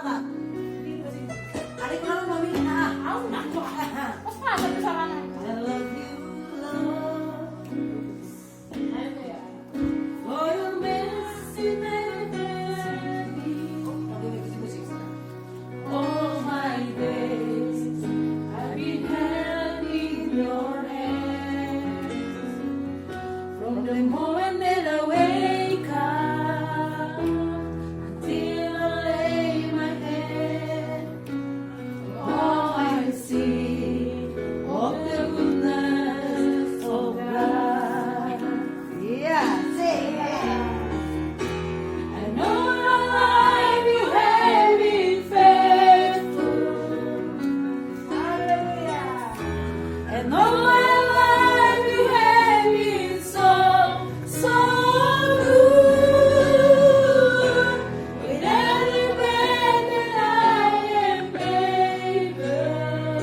Kak. Adik kenapa mami? Aku nak kok. Pas pasang ke sana. I love you, Lord, for your mercy never ends. All my days I've been held in your hands. From the moment that I wake up until I lay my head, all I see of the goodness of God. Yeah, say it. I know your life you have been faithful. Hallelujah. And all my life you have been so, so good. With every breath that I am able,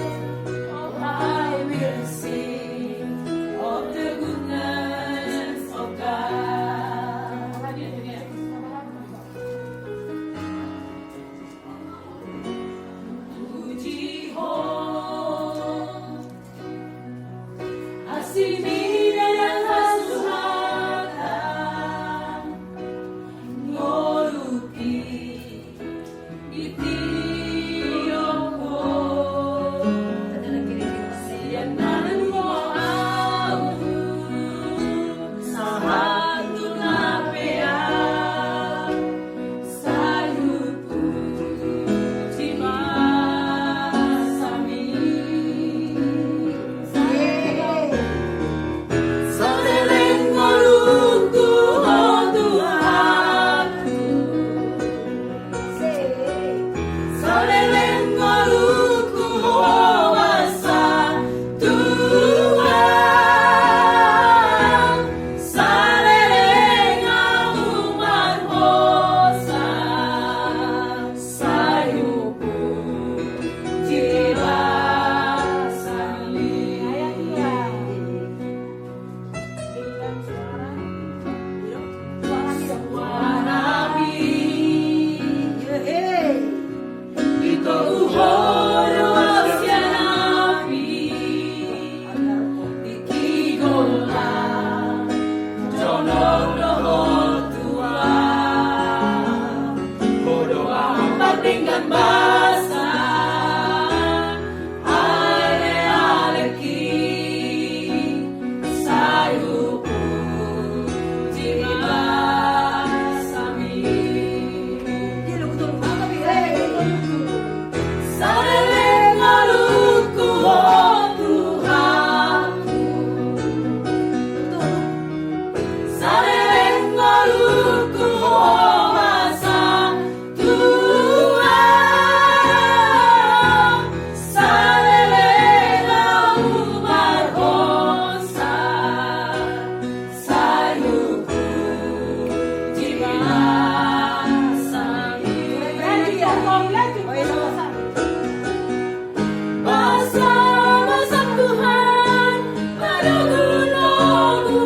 oh, I will sing of the goodness of God. Puji Hon, Asimina yang hasuhatan, Ngoluki, Itiyoko, Siyan nanan mo aku, Sahatu napea, Sayuku, Timasami. Soreleng ngolungku Tuhanku, soreleng ngolungku wasa Tuhan, sareleng auman hosa, sayuku Timasami. Ito uhoro asyanapi, ikigola, jonog roho tua, bodo amat dengan basa, ale-aleki, sayuku Timasami. Sareleng ngolungku Tuhanku, sareleng ngolungku wasa Tuhan, sareleng auman hosa, sayuku Timasami. Masa-masa Tuhan menunggu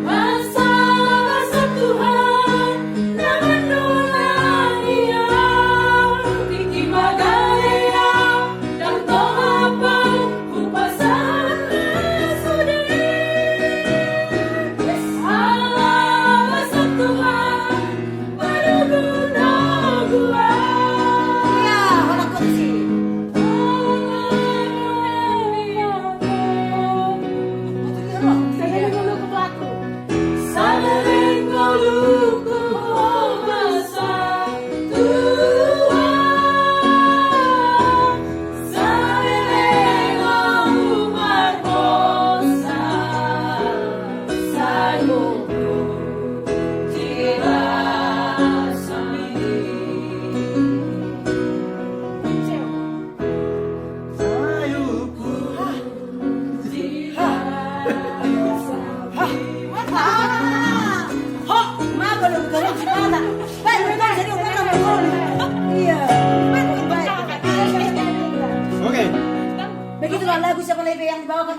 masa-masa Tuhan namun nulang dia tinggi bagaya dan tohapang kupasan sudi. Allah masa Tuhan menunggu sareleng ngolungku wasa Tuhan, sareleng auman hosa, sayuku Timasami. Sayuku Oke. Begitulah lagu siapa lagi yang dibawakan